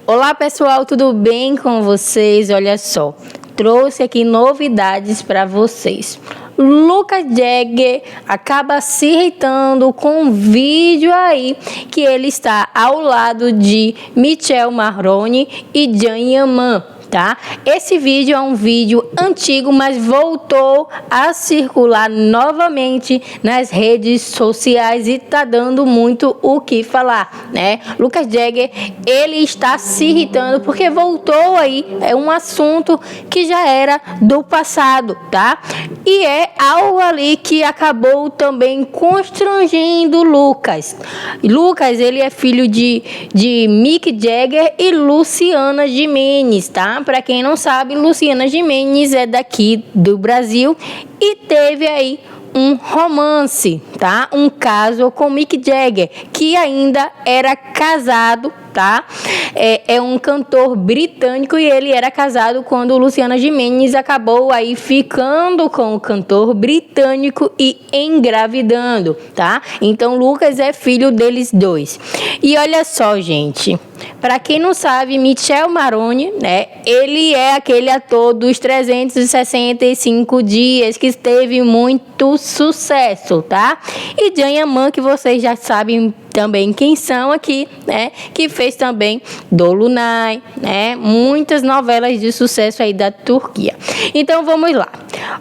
Olá pessoal, tudo bem com vocês? Olha só, trouxe aqui novidades para vocês. Lucas Jagger acaba se irritando com um vídeo aí que ele está ao lado de Michelle Marrone e Can Yaman. Tá? Esse vídeo é um vídeo antigo, mas voltou a circular novamente nas redes sociais e tá dando muito o que falar, né? Lucas Jagger, ele está se irritando porque voltou aí, é um assunto que já era do passado, tá? E é algo ali que acabou também constrangendo Lucas. Lucas, ele é filho de Mick Jagger e Luciana Gimenez, tá? Para quem não sabe, Luciana Gimenez é daqui do Brasil e teve aí um romance, tá? Um caso com Mick Jagger, que ainda era casado, tá? É um cantor britânico e ele era casado quando Luciana Gimenez acabou aí ficando com o cantor britânico e engravidando, tá? Então Lucas é filho deles dois. E olha só, gente, para quem não sabe, Michelle Marrone, né? Ele é aquele ator dos 365 dias que teve muito sucesso, tá? E Can Yaman, que vocês já sabem também quem são aqui, né? Que fez também Dolunay, né? Muitas novelas de sucesso aí da Turquia. Então vamos lá.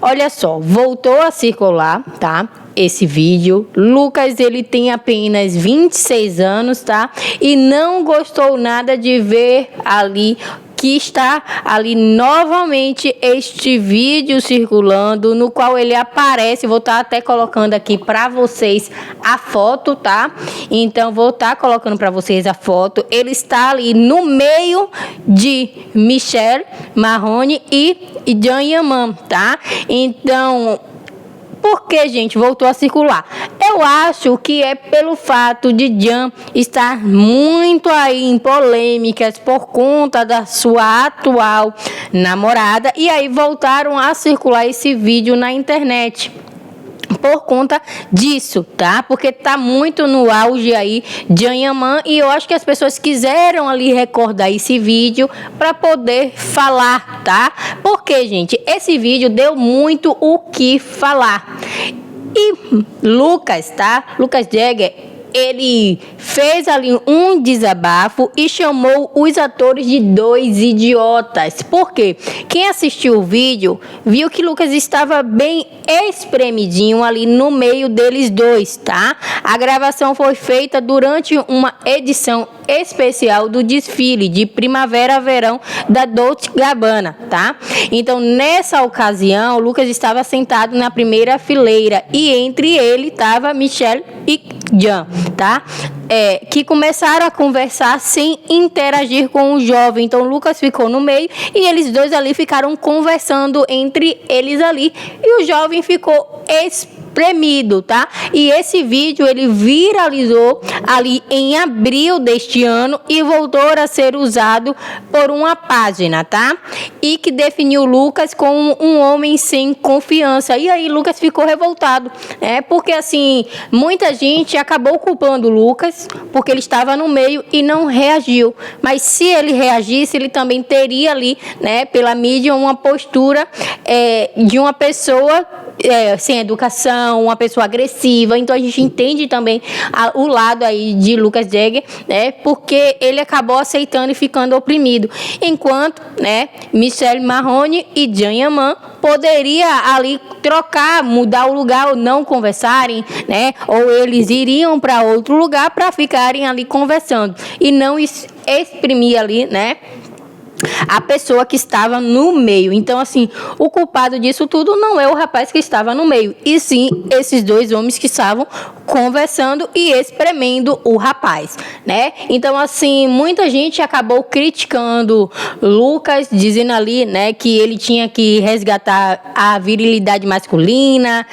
Olha só, voltou a circular, tá? Esse vídeo. Lucas, ele tem apenas 26 anos, tá? E não gostou nada de ver ali que está ali novamente este vídeo circulando, no qual ele aparece. Vou estar até colocando aqui para vocês a foto, tá? Então vou estar colocando para vocês a foto. Ele está ali no meio de Michelle Marrone e Can Yaman, tá? Então, por que, gente, voltou a circular? Eu acho que é pelo fato de Can estar muito aí em polêmicas por conta da sua atual namorada. E aí voltaram a circular esse vídeo na internet por conta disso, tá? Porque tá muito no auge aí Can Yaman e eu acho que as pessoas quiseram ali recordar esse vídeo para poder falar, tá? Porque, gente, esse vídeo deu muito o que falar. E Lucas, tá? Lucas Jagger, ele fez ali um desabafo e chamou os atores de dois idiotas. Por quê? Quem assistiu o vídeo viu que Lucas estava bem espremidinho ali no meio deles dois, tá? A gravação foi feita durante uma edição especial do desfile de primavera-verão da Dolce & Gabbana, tá? Então, nessa ocasião, Lucas estava sentado na primeira fileira e entre ele estava Michelle e Can, tá? Que começaram a conversar sem interagir com o jovem. Então Lucas ficou no meio e eles dois ali ficaram conversando entre eles ali e o jovem ficou espremido, tá? E esse vídeo ele viralizou ali em abril deste ano e voltou a ser usado por uma página, tá? E que definiu Lucas como um homem sem confiança. E aí Lucas ficou revoltado, porque assim, muita gente acabou culpando Lucas porque ele estava no meio e não reagiu. Mas se ele reagisse, ele também teria ali, né, pela mídia, uma postura de uma pessoa sem educação, uma pessoa agressiva. Então a gente entende também o lado aí de Lucas Jagger, né, porque ele acabou aceitando e ficando oprimido, enquanto, né, Michelle Marrone e Can Yaman poderia ali trocar, mudar o lugar ou não conversarem, né, ou eles iriam para outro lugar para ficarem ali conversando e não exprimir ali, né, a pessoa que estava no meio. Então, assim, o culpado disso tudo não é o rapaz que estava no meio, e sim esses dois homens que estavam conversando e espremendo o rapaz, né? Então, assim, muita gente acabou criticando Lucas, dizendo ali, né, que ele tinha que resgatar a virilidade masculina,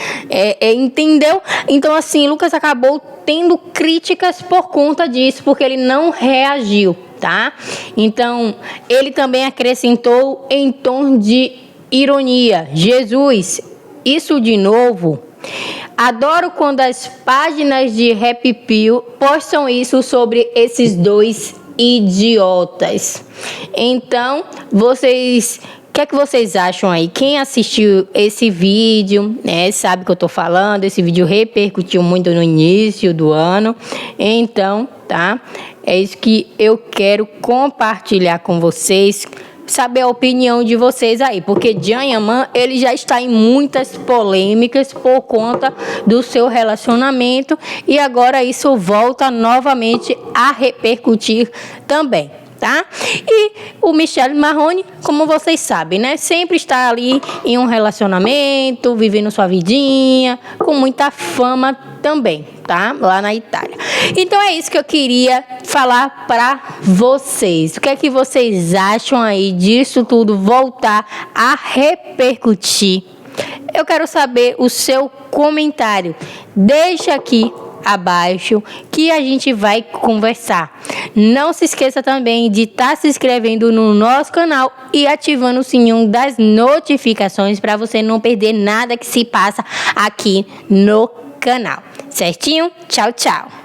entendeu? Então, assim, Lucas acabou tendo críticas por conta disso, porque ele não reagiu, tá? Então, ele também acrescentou em tom de ironia: Jesus, isso de novo? Adoro quando as páginas de Rap Pill postam isso sobre esses dois idiotas. Então, o que é que vocês acham aí? Quem assistiu esse vídeo, né, sabe o que eu tô falando. Esse vídeo repercutiu muito no início do ano. Então, tá? É isso que eu quero compartilhar com vocês. Saber a opinião de vocês aí, porque Can Yaman, ele já está em muitas polêmicas por conta do seu relacionamento e agora isso volta novamente a repercutir também, tá? E o Michele Marrone, como vocês sabem, né? Sempre está ali em um relacionamento, vivendo sua vidinha, com muita fama também, tá? Lá na Itália. Então é isso que eu queria falar para vocês. O que é que vocês acham aí disso tudo voltar a repercutir? Eu quero saber o seu comentário. Deixa aqui abaixo que a gente vai conversar. Não se esqueça também de estar se inscrevendo no nosso canal e ativando o sininho das notificações para você não perder nada que se passa aqui no canal. Certinho? Tchau, tchau.